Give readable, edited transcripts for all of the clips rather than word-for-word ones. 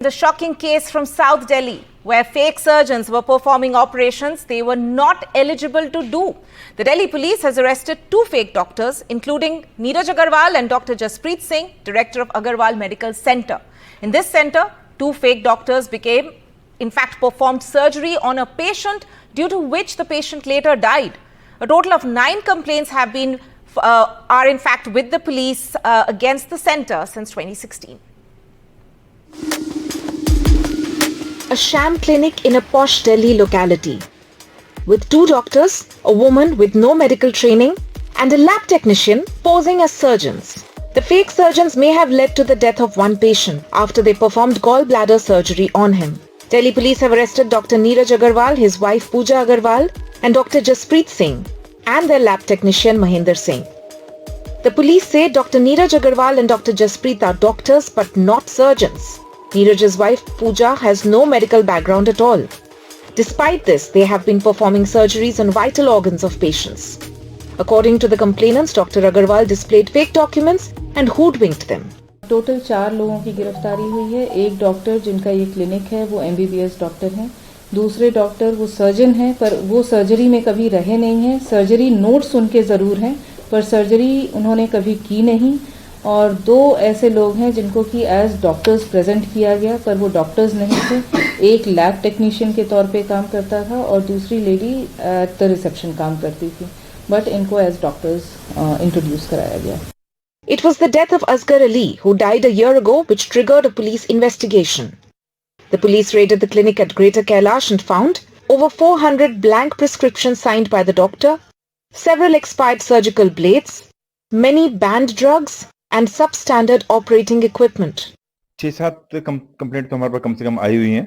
The shocking case from South Delhi, where fake surgeons were performing operations they were not eligible to do. The Delhi police has arrested two fake doctors, including Neeraj Agarwal and Dr. Jaspreet Singh, director of Agarwal Medical Center. In this center, two fake doctors performed surgery on a patient, due to which the patient later died. A total of 9 complaints are in fact with the police against the center since 2016. A sham clinic in a posh Delhi locality, with 2 doctors, a woman with no medical training, and a lab technician posing as surgeons. The fake surgeons may have led to the death of one patient after they performed gallbladder surgery on him. Delhi police have arrested Dr. Neeraj Agarwal, his wife Pooja Agarwal, and Dr. Jaspreet Singh, and their lab technician Mahinder Singh. The police say Dr. Neeraj Agarwal and Dr. Jaspreet are doctors but not surgeons. Neeraj's wife Pooja has no medical background at all. Despite this, they have been performing surgeries on vital organs of patients. According to the complainants, Dr. Agarwal displayed fake documents and hoodwinked them. Total 4 लोगों की गिरफ्तारी हुई है। एक doctor जिनका ये clinic है वो MBBS डॉक्टर हैं। दूसरे डॉक्टर वो सर्जन हैं, पर वो सर्जरी में कभी रहे नहीं हैं। सर्जरी नोट्स उनके ज़रूर हैं, पर सर्जरी उन्होंने कभी की नहीं। और 2 ऐसे लोग हैं जिनको कि एज डॉक्टर्स प्रेजेंट किया गया, पर वो डॉक्टर्स नहीं थे। एक लैब टेक्नीशियन के तौर पे काम करता था और दूसरी लेडी एट द रिसेप्शन काम करती थी, बट इनको एज डॉक्टर्स इंट्रोड्यूस कराया गया। It was the death of Asghar Ali, who died a year ago, which triggered a police investigation. The police raided the clinic at Greater Kailash and found over 400 blank prescriptions signed by the doctor, several expired surgical blades, many banned drugs, and substandard operating equipment. 6-7 complaint तो हमारे पास कम से कम आई हुई हैं,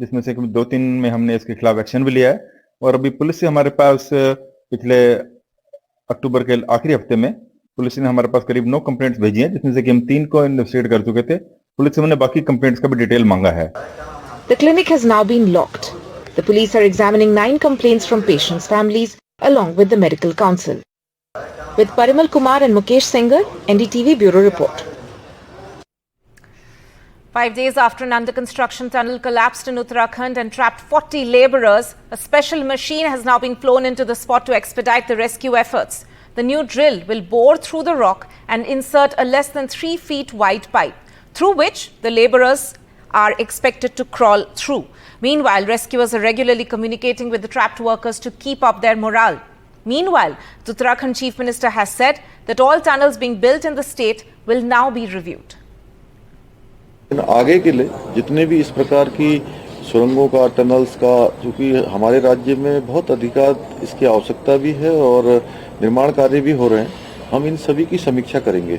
जिसमें से 2-3 में हमने इसके खिलाफ एक्शन भी लिया है। और अभी पुलिस से हमारे पास पिछले अक्टूबर के आखिरी हफ्ते में पुलिस ने हमारे पास करीब 9 कंप्लेंट्स भेजी हैं, जिसमें से कि हम 3 को इन्वेस्टिगेट कर चुके थे। पुलिस से हमने बाकी कंप्लेंट्स का भी डिटेल मांगा है। The clinic has now been locked. The police are examining 9 complaints from patients' families along with the medical council. With Parimal Kumar and Mukesh Sengar, NDTV Bureau Report. 5 days after an under-construction tunnel collapsed in Uttarakhand and trapped 40 labourers, a special machine has now been flown into the spot to expedite the rescue efforts. The new drill will bore through the rock and insert a less than 3 feet wide pipe, through which the labourers are expected to crawl through. Meanwhile, rescuers are regularly communicating with the trapped workers to keep up their morale. Meanwhile, the Uttarakhand Chief Minister has said that all tunnels being built in the state will now be reviewed. आगे के लिए जितने भी इस प्रकार की सुरंगों का, टनल्स का, क्योंकि हमारे राज्य में बहुत अधिकार इसकी आवश्यकता भी है और निर्माण कार्य भी हो रहे हैं, हम इन सभी की समीक्षा करेंगे।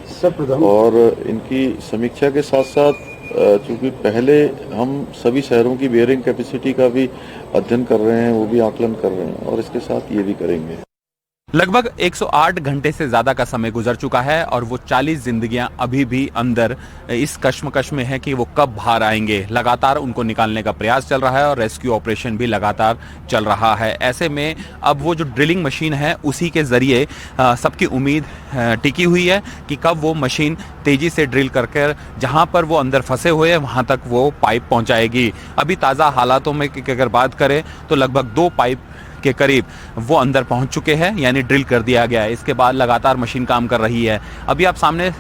और इनकी समीक्षा के साथ साथ चूँकि पहले हम सभी शहरों की बेयरिंग कैपेसिटी का भी अध्ययन कर रहे हैं, वो भी आकलन कर रहे हैं और इसके साथ ये भी करेंगे। लगभग 108 घंटे से ज्यादा का समय गुजर चुका है और वो 40 जिंदगियां अभी भी अंदर इस कश्मकश में है कि वो कब बाहर आएंगे। लगातार उनको निकालने का प्रयास चल रहा है और रेस्क्यू ऑपरेशन भी लगातार चल रहा है। ऐसे में अब वो जो ड्रिलिंग मशीन है उसी के जरिए सबकी उम्मीद टिकी हुई है कि कब वो मशीन तेजी से ड्रिल करके जहां पर वो अंदर फंसे हुए हैं वहां तक वो पाइप पहुंचाएगी। अभी ताज़ा हालातों में अगर बात करें तो लगभग 2 पाइप के करीब वो अंदर पहुंच चुके हैं, यानी ड्रिल कर दिया गया है। इसके बाद लगातार मशीन काम कर रही है। अभी आप सामने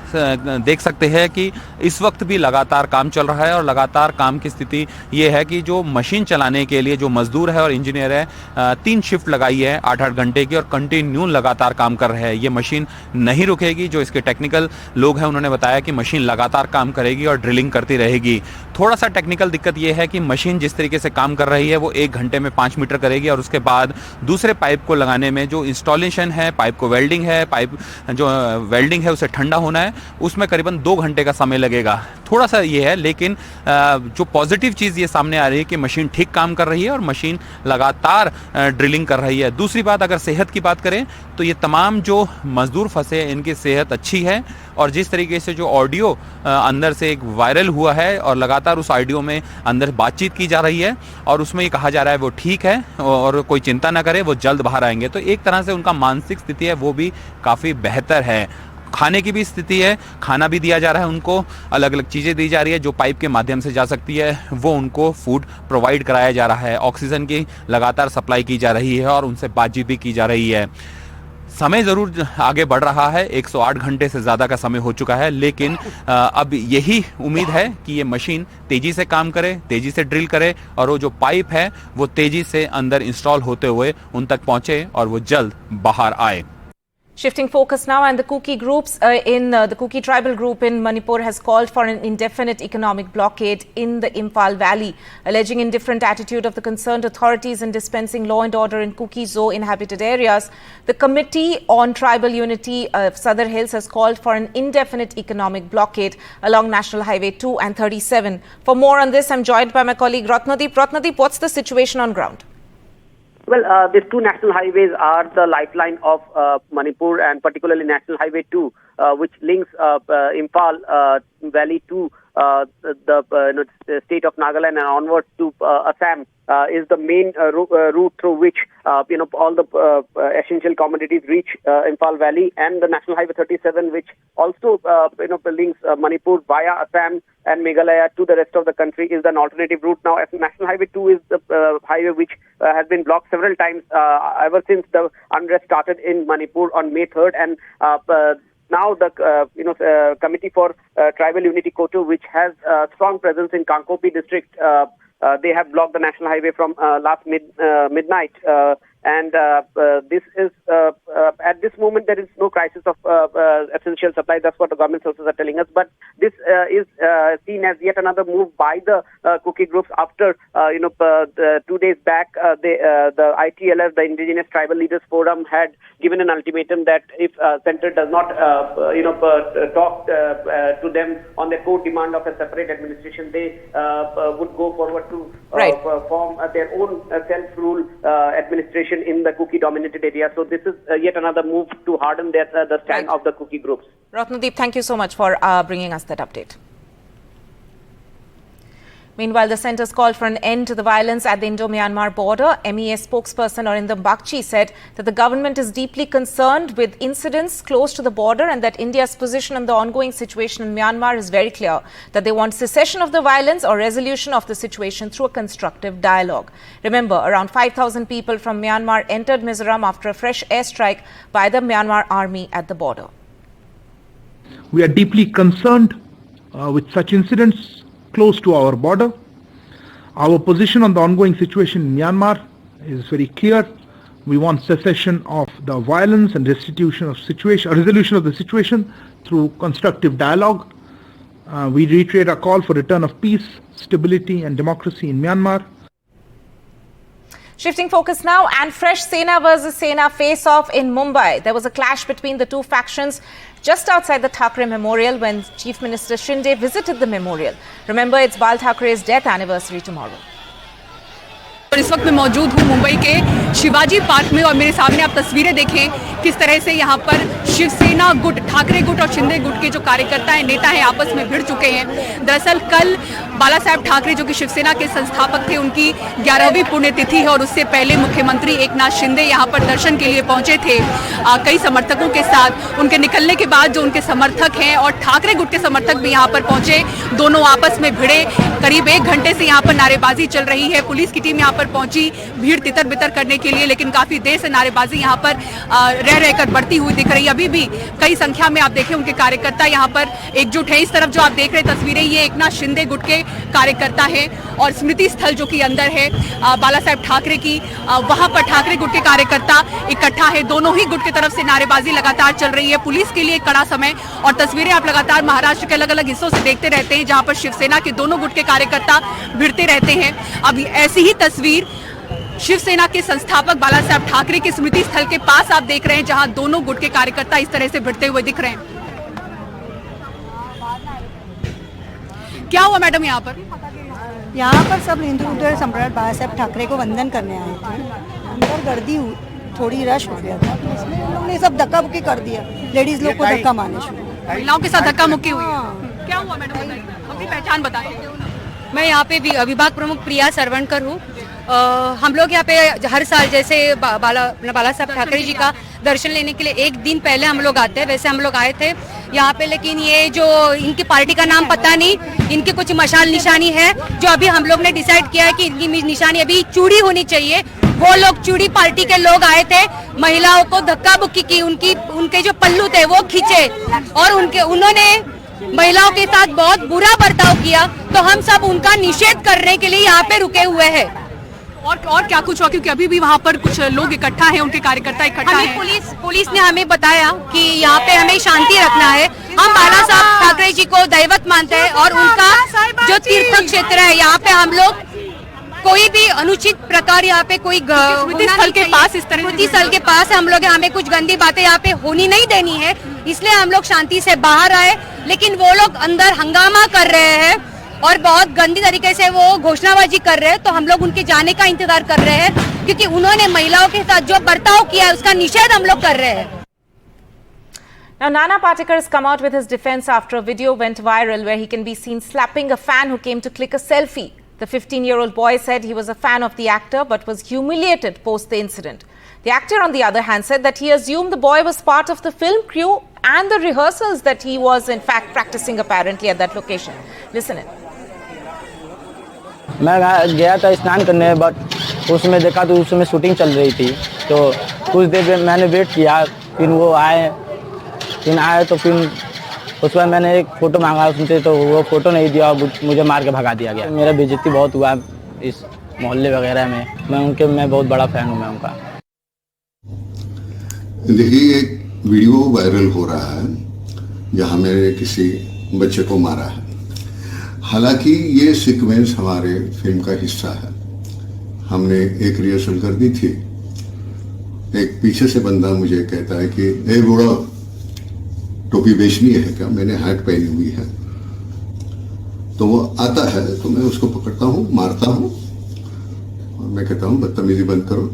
देख सकते हैं कि इस वक्त भी लगातार काम चल रहा है और लगातार काम की स्थिति ये है कि जो मशीन चलाने के लिए जो मजदूर है और इंजीनियर है 3 शिफ्ट लगाई है 8-8 घंटे की और कंटिन्यू लगातार काम कर रहे हैं। ये मशीन नहीं रुकेगी। जो इसके टेक्निकल लोग हैं उन्होंने बताया कि मशीन लगातार काम करेगी और ड्रिलिंग करती रहेगी। थोड़ा सा टेक्निकल दिक्कत ये है कि मशीन जिस तरीके से काम कर रही है वो 1 घंटे में 5 मीटर करेगी और उसके बाद दूसरे पाइप को लगाने में जो इंस्टॉलेशन है, पाइप को वेल्डिंग है, पाइप जो वेल्डिंग है उसे ठंडा होना है, उसमें करीबन 2 घंटे का समय लगेगा। थोड़ा सा ये है, लेकिन जो पॉजिटिव चीज़ ये सामने आ रही है कि मशीन ठीक काम कर रही है और मशीन लगातार ड्रिलिंग कर रही है। दूसरी बात, अगर सेहत की बात करें तो ये तमाम जो मजदूर फंसे हैं इनकी सेहत अच्छी है और जिस तरीके से जो ऑडियो अंदर से एक वायरल हुआ है और लगातार उस ऑडियो में अंदर बातचीत की जा रही है और उसमें ये कहा जा रहा है वो ठीक है और कोई चिंता ना करे, वो जल्द बाहर आएंगे। तो एक तरह से उनका मानसिक स्थिति है वो भी काफ़ी बेहतर है। खाने की भी स्थिति है, खाना भी दिया जा रहा है उनको, अलग अलग चीज़ें दी जा रही है जो पाइप के माध्यम से जा सकती है, वो उनको फूड प्रोवाइड कराया जा रहा है। ऑक्सीजन की लगातार सप्लाई की जा रही है और उनसे बातचीत भी की जा रही है। समय ज़रूर आगे बढ़ रहा है, 108 घंटे से ज़्यादा का समय हो चुका है, लेकिन अब यही उम्मीद है कि ये मशीन तेज़ी से काम करे, तेज़ी से ड्रिल करे और वो जो पाइप है वो तेज़ी से अंदर इंस्टॉल होते हुए उन तक पहुँचे और वो जल्द बाहर आए। Shifting focus now, and the Kuki groups the Kuki tribal group in Manipur has called for an indefinite economic blockade in the Imphal Valley, alleging indifferent attitude of the concerned authorities in dispensing law and order in Kuki Zoo inhabited areas. The Committee on Tribal Unity of Sadar Hills has called for an indefinite economic blockade along National Highway 2 and 37. For more on this, I'm joined by my colleague Ratnadeep. Ratnadeep, what's the situation on ground? Well, these two national highways are the lifeline of Manipur, and particularly National Highway 2, which links Imphal Valley to the state of Nagaland and onwards to Assam. Is the main route through which all the essential commodities reach Imphal Valley, and the National Highway 37, which also links Manipur via Assam and Meghalaya to the rest of the country, is an alternative route. Now, as National Highway 2 is the highway which has been blocked several times ever since the unrest started in Manipur on May 3rd, and now the Committee for Tribal Unity Kotu, which has strong presence in Kankopi district, they have blocked the national highway from last midnight. And this is, at this moment, there is no crisis of essential supply. That's what the government sources are telling us. But this is seen as yet another move by the Kuki groups after, 2 days back, the ITLF, the Indigenous Tribal Leaders Forum, had given an ultimatum that if center does not, talk to them on their core demand of a separate administration, they would go forward to form their own self-rule administration in the Kuki-dominated area. So this is yet another move to harden the stand of the Kuki groups. Ratnadeep, thank you so much for bringing us that update. Meanwhile, the centre's called for an end to the violence at the Indo-Myanmar border. MEA spokesperson Arindam Bakchi said that the government is deeply concerned with incidents close to the border and that India's position on the ongoing situation in Myanmar is very clear, that they want cessation of the violence or resolution of the situation through a constructive dialogue. Remember, around 5,000 people from Myanmar entered Mizoram after a fresh airstrike by the Myanmar army at the border. We are deeply concerned with such incidents close to our border. Our position on the ongoing situation in Myanmar is very clear. We want cessation of the violence and resolution of the situation through constructive dialogue. We reiterate our call for return of peace, stability and democracy in Myanmar. Shifting focus now, and fresh Sena versus Sena face-off in Mumbai. There was a clash between the two factions just outside the Thackeray Memorial when Chief Minister Shinde visited the memorial. Remember, it's Bal Thackre's death anniversary tomorrow. और इस वक्त मैं मौजूद हूँ मुंबई के Shivaji park में और मेरे सामने आप तस्वीरें देखें किस तरह से यहाँ पर शिवसेना गुट, ठाकरे गुट और शिंदे गुट के जो कार्यकर्ता हैं, नेता हैं, आपस में भिड़ चुके हैं। दरअसल कल बाला साहेब ठाकरे जो कि शिवसेना के संस्थापक थे, उनकी 11वीं पुण्यतिथि है और उससे पहले मुख्यमंत्री एकनाथ शिंदे यहाँ पर दर्शन के लिए पहुंचे थे कई समर्थकों के साथ। उनके निकलने के बाद जो उनके समर्थक हैं और ठाकरे गुट के समर्थक भी यहाँ पर पहुंचे, दोनों आपस में भिड़े। करीब 1 घंटे से यहाँ पर नारेबाजी चल रही है। पुलिस की टीम यहाँ पर पहुंची भीड़ तितर बितर करने के लिए, लेकिन काफी देर से नारेबाजी यहाँ पर रह रहकर बढ़ती हुई दिख रही है। अभी भी कई संख्या में आप देखें उनके कार्यकर्ता यहाँ पर एकजुट है। इस तरफ जो आप देख रहे तस्वीरें, ये एकनाथ शिंदे गुट के कार्यकर्ता है और स्मृति स्थल जो कि अंदर है बाला साहेब ठाकरे की, वहां पर ठाकरे गुट के कार्यकर्ता इकट्ठा है। दोनों ही गुट की तरफ से नारेबाजी लगातार चल रही है। पुलिस के लिए कड़ा समय और तस्वीरें आप लगातार महाराष्ट्र के अलग अलग हिस्सों से देखते रहते हैं जहां पर शिवसेना के दोनों गुट के कार्यकर्ता भिड़ते रहते हैं। अब ऐसी ही तस्वीर शिवसेना के संस्थापक बाला साहेब ठाकरे के स्मृति स्थल के पास आप देख रहे हैं, जहां दोनों गुट के कार्यकर्ता इस तरह से भिड़ते हुए दिख रहे हैं। क्या हुआ मैडम यहाँ पर? यहाँ पर सब हिंदू सम्राट बाला साहेब ठाकरे को वंदन करने आए थे। अंदर गर्दी थोड़ी रश हो गया था, इसलिए उन लोगों ने सब धक्का मुक्की कर दिया। लेडीज लोग को धक्का मारने शुरू, महिलाओं के साथ धक्का मुक्की हुई। क्या हुआ मैडम, बताइए, अपनी पहचान बताइए। मैं यहाँ पे विभाग प्रमुख प्रिया सरवणकर हूँ। हम लोग यहाँ पे हर साल जैसे बाला साहब ठाकरे जी का दर्शन लेने के लिए 1 दिन पहले हम लोग आते हैं। वैसे हम लोग आए थे यहाँ पे, लेकिन ये जो इनकी पार्टी का नाम पता नहीं, इनकी कुछ मशाल निशानी है जो अभी हम लोग ने डिसाइड किया है कि इनकी निशानी अभी चूड़ी होनी चाहिए। वो लोग चूड़ी पार्टी के लोग आए थे, महिलाओं को धक्का बुक्की की, उनके जो पल्लू थे वो खींचे और उन्होंने महिलाओं के साथ बहुत बुरा बर्ताव किया। तो हम सब उनका निषेध करने के लिए यहाँ पे रुके हुए हैं। और क्या कुछ हुआ, क्योंकि अभी भी वहाँ पर कुछ लोग इकट्ठा हैं, उनके कार्यकर्ता इकट्ठा हैं। पुलिस ने हमें बताया कि यहाँ पे हमें शांति रखना है। हम बाला साहब ठाकरे जी को दैवत मानते हैं और उनका जो तीर्थ क्षेत्र है, यहाँ पे हम लोग कोई भी अनुचित प्रकार यहाँ पे कोई स्मृति स्थल के पास इस तरह स्मृति स्थल के पास हम लोग, हमें कुछ गंदी बातें यहाँ पे होनी नहीं देनी है, इसलिए हम लोग शांति से बाहर आए। लेकिन वो लोग अंदर हंगामा कर रहे हैं और बहुत गंदी तरीके से वो घोषणाबाजी कर रहे हैं। तो हम लोग उनके जाने का इंतजार कर रहे हैं, क्योंकि उन्होंने महिलाओं के साथ जो बर्ताव किया है उसका निषेध हम लोग कर रहे हैं। Now, Nana Patekar has come out with his defense after a video went viral where he can be seen slapping a fan who came to click a selfie. The 15-year-old boy said he was a fan of the actor but was humiliated post the incident. The actor, on the other hand, said that he assumed the boy was part of the film crew and the rehearsals that he was in fact practicing apparently at that location. Listen in. मैं गया था स्नान करने, but उसमें देखा तो उसमें shooting चल रही थी, तो कुछ देर मैंने वेट किया, फिर वो आए तो फिर उस पर मैंने एक फ़ोटो मांगा उनसे, तो वो फ़ोटो नहीं दिया और मुझे मार के भगा दिया गया। मेरा बेइज्जती बहुत हुआ इस मोहल्ले वगैरह में। मैं बहुत बड़ा फ़ैन हूँ मैं उनका। देखिए, एक वीडियो वायरल हो रहा है जहाँ मैंने किसी बच्चे को मारा है। हालांकि ये सीक्वेंस हमारे फिल्म का हिस्सा है। हमने एक रिहर्सल कर दी थी। एक पीछे से बंदा मुझे कहता है कि ए बूढ़ा, टोपी बेचनी है क्या? मैंने हैट पहनी हुई है। तो वो आता है तो मैं उसको पकड़ता हूँ, मारता हूँ और मैं कहता हूँ बदतमीजी बंद करो,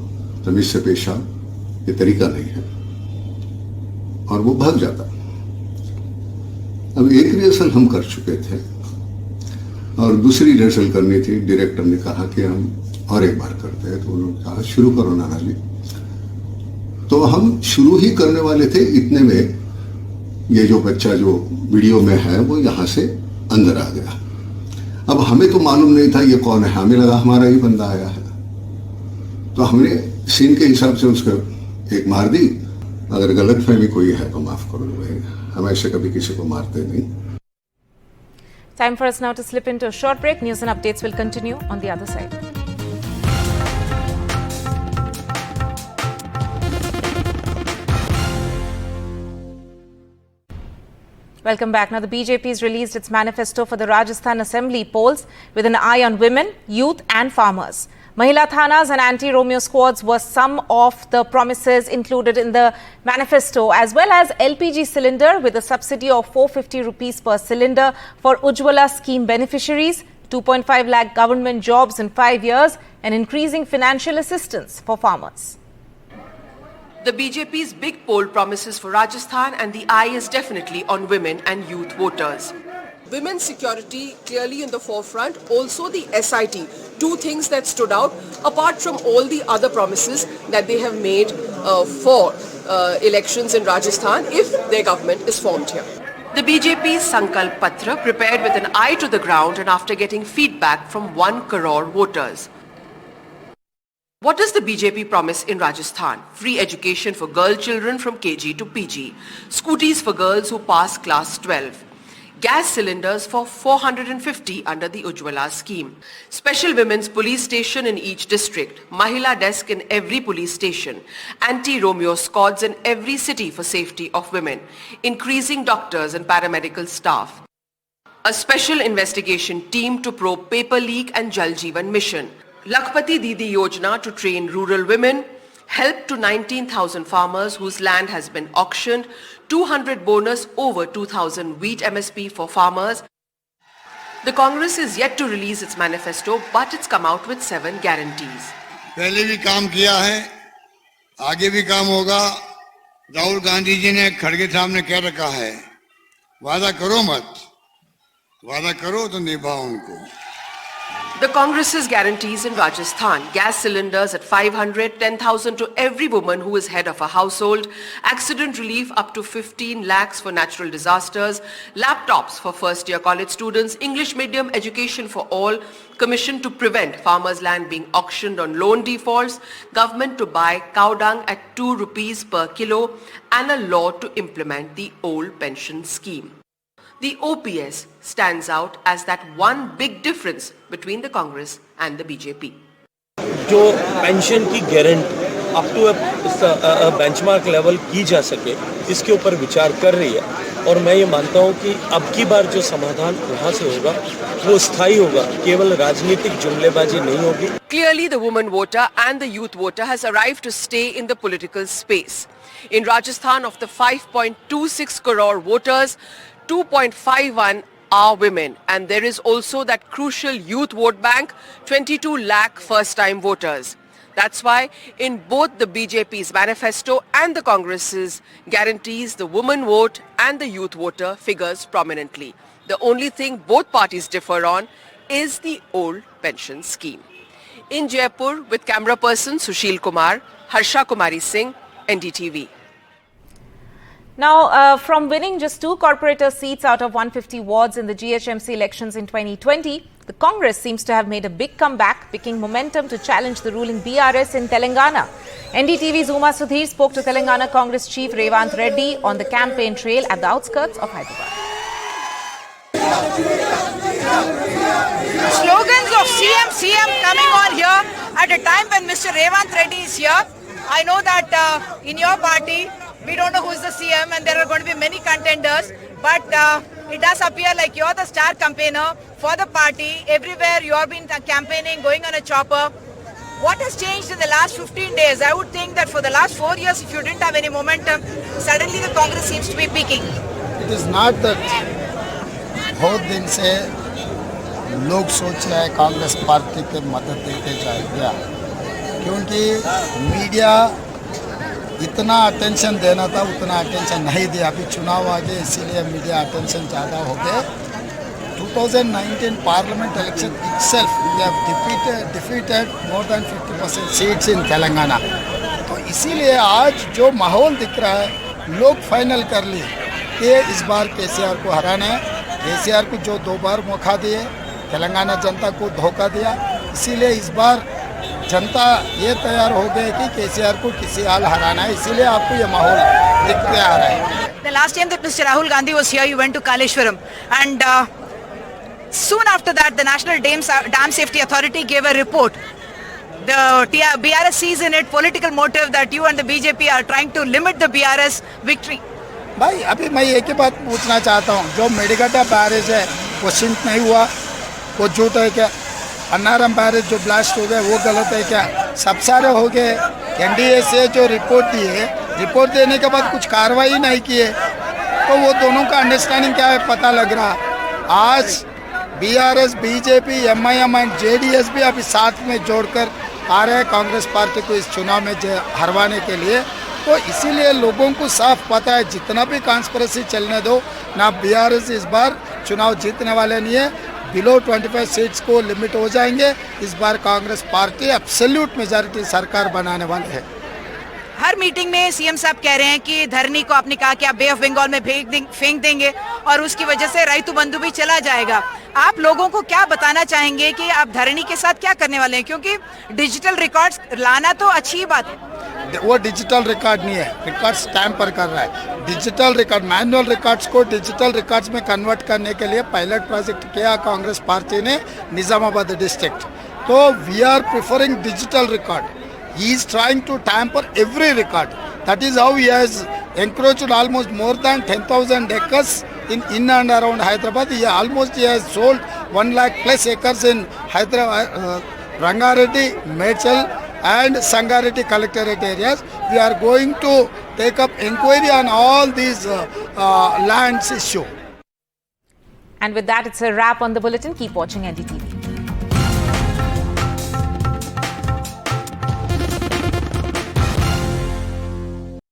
तमीज से पेश आओ, ये तरीका नहीं है, और वो भाग जाता। अब एक रिहर्सल हम कर चुके थे और दूसरी रिहर्सल करनी थी। डायरेक्टर ने कहा कि हम और एक बार करते हैं, तो उन्होंने कहा शुरू करो नाना जी। तो हम शुरू ही करने वाले थे, इतने में ये जो बच्चा जो वीडियो में है वो यहाँ से अंदर आ गया। अब हमें तो मालूम नहीं था ये कौन है, हमें लगा हमारा ही बंदा आया है, तो हमने सीन के हिसाब से उसको एक मार दी। अगर गलतफहमी कोई है तो माफ करो भाई, हम ऐसे कभी किसी को मारते नहीं। Time for us now to slip into a short break. News and updates will continue on the other side. Welcome back. Now, the BJP has released its manifesto for the Rajasthan Assembly polls with an eye on women, youth and farmers. Mahila Thanas and anti-Romeo squads were some of the promises included in the manifesto, as well as LPG cylinder with a subsidy of 450 rupees per cylinder for Ujjwala scheme beneficiaries, 2.5 lakh government jobs in 5 years, and increasing financial assistance for farmers. The BJP's big poll promises for Rajasthan, and the eye is definitely on women and youth voters. Women's security clearly in the forefront, also the SIT, two things that stood out apart from all the other promises that they have made for elections in Rajasthan if their government is formed here. The BJP's Sankalp Patra prepared with an eye to the ground and after getting feedback from 1 crore voters. What does the BJP promise in Rajasthan? Free education for girl children from KG to PG. Scooties for girls who pass class 12. Gas cylinders for 450 under the Ujjwala scheme. Special women's police station in each district. Mahila desk in every police station. Anti-Romeo squads in every city for safety of women. Increasing doctors and paramedical staff. A special investigation team to probe paper leak and Jal Jeevan mission. Lakhpati Didi Yojana to train rural women, help to 19,000 farmers whose land has been auctioned, 200 bonus over 2,000 wheat MSP for farmers. The Congress is yet to release its manifesto, but it's come out with 7 guarantees. पहले भी काम किया है, आगे भी काम होगा। राहुल गांधी जी ने खड़गे सामने कह रखा है, वादा करो मत, वादा करो तो निभाओ उनको। The Congress's guarantees in Rajasthan, gas cylinders at 500, 10,000 to every woman who is head of a household, accident relief up to 15 lakhs for natural disasters, laptops for first-year college students, English medium education for all, commission to prevent farmers' land being auctioned on loan defaults, government to buy cow dung at 2 rupees per kilo, and a law to implement the old pension scheme. The OPS stands out as that one big difference between the Congress and the BJP. जो pension की guarantee up to benchmark level की जा सके, इसके ऊपर विचार कर रही है और मैं ये मानता हूँ कि अब की बार जो समाधान वहाँ से होगा वो स्थायी होगा, केवल राजनीतिक जुमलेबाजी नहीं होगी. Clearly the woman voter and the youth voter has arrived to stay in the political space. In Rajasthan, of the 5.26 crore voters, 2.51 are women, and there is also that crucial youth vote bank, 22 lakh first-time voters. That's why in both the BJP's manifesto and the Congress's guarantees, the woman vote and the youth voter figures prominently. The only thing both parties differ on is the old pension scheme. In Jaipur, with camera person Sushil Kumar, Harsha Kumari Singh, NDTV. Now, from winning just 2 corporator seats out of 150 wards in the GHMC elections in 2020, the Congress seems to have made a big comeback, picking momentum to challenge the ruling BRS in Telangana. NDTV's Uma Sudhir spoke to Telangana Congress Chief Revant Reddy on the campaign trail at the outskirts of Hyderabad. Slogans of CM coming on here at a time when Mr. Revant Reddy is here. I know that in your party, we don't know who is the CM and there are going to be many contenders, but it does appear like you're the star campaigner for the party. Everywhere you have been campaigning, going on a chopper. What has changed in the last 15 days? I would think that for the last 4 years, if you didn't have any momentum, suddenly the Congress seems to be peaking. It is not that बहुत दिन से लोग सोच रहे हैं Congress party के मदद देते जाएगा, क्योंकि मीडिया इतना अटेंशन देना था उतना अटेंशन नहीं दिया. अभी चुनाव आ गए इसीलिए मीडिया अटेंशन ज़्यादा हो गए. 2019 parliament election itself we have defeated more than 50% seats in Telangana. तो इसीलिए आज जो माहौल दिख रहा है लोग फाइनल कर लिए कि इस बार केसीआर को हराना है. केसीआर को जो 2 बार मौका दिए, तेलंगाना जनता को धोखा दिया, इसीलिए इस बार जनता ये तैयार हो गए कि केसीआर को किसी हाल हराना है. इसीलिए आपको ये माहौल दिखते आ रहा है. The last time that Mr. Rahul Gandhi was here, you went to Kaleshwaram, and soon after that, the National Dam Safety Authority gave a report. The BRS sees in it political motive that you and the BJP are trying to limit the BRS victory. भाई अभी मैं एक ही बात पूछना चाहता हूँ, जो Medigadda barrage है वो सिंक नहीं हुआ, वो झूठ है क्या? अन्नारम बैरेज जो ब्लास्ट हो गए वो गलत है क्या? सब सारे हो गए. एनडीए से जो रिपोर्ट दी है, रिपोर्ट देने के बाद कुछ कार्रवाई नहीं की है, तो वो दोनों का अंडरस्टैंडिंग क्या है पता लग रहा. आज BRS, BJP, MIM and JDS भी अभी साथ में जोड़कर आ रहे हैं कांग्रेस पार्टी को इस चुनाव में हरवाने के लिए. तो इसीलिए लोगों को साफ पता है जितना भी कॉन्स्पिरेसी चलने दो ना, बीआरएस इस बार चुनाव जीतने वाले नहीं है. बिलो 25 सीट्स को लिमिट हो जाएंगे. इस बार कांग्रेस पार्टी एब्सोल्यूट मेजॉरिटी सरकार बनाने वाली है. हर मीटिंग में सीएम साहब कह रहे हैं कि धरनी को आपने कहा कि आप बे ऑफ बंगाल में फेंक देंगे और उसकी वजह से राइतु बंधु भी चला जाएगा. आप लोगों को क्या बताना चाहेंगे कि आप धरनी के साथ क्या करने वाले हैं? क्योंकि डिजिटल रिकॉर्ड्स लाना तो अच्छी बात है. वो डिजिटल रिकॉर्ड नहीं है, रिकॉर्ड्स टैम्पर कर रहा है. डिजिटल रिकॉर्ड, मैनुअल रिकॉर्ड्स को डिजिटल रिकॉर्ड्स में कन्वर्ट करने के लिए पायलट प्रोजेक्ट किया कांग्रेस पार्टी ने निजामाबाद डिस्ट्रिक्ट. तो we are preferring digital record. He is trying to tamper every record. That is how he has encroached almost more than 10,000 acres in and around Hyderabad. He has sold 1 lakh plus acres in Hyderabad, Rangareddy, Medchal and Sangareddy collectorate areas. We are going to take up inquiry on all these lands issue. And with that, it's a wrap on the bulletin. Keep watching NDTV.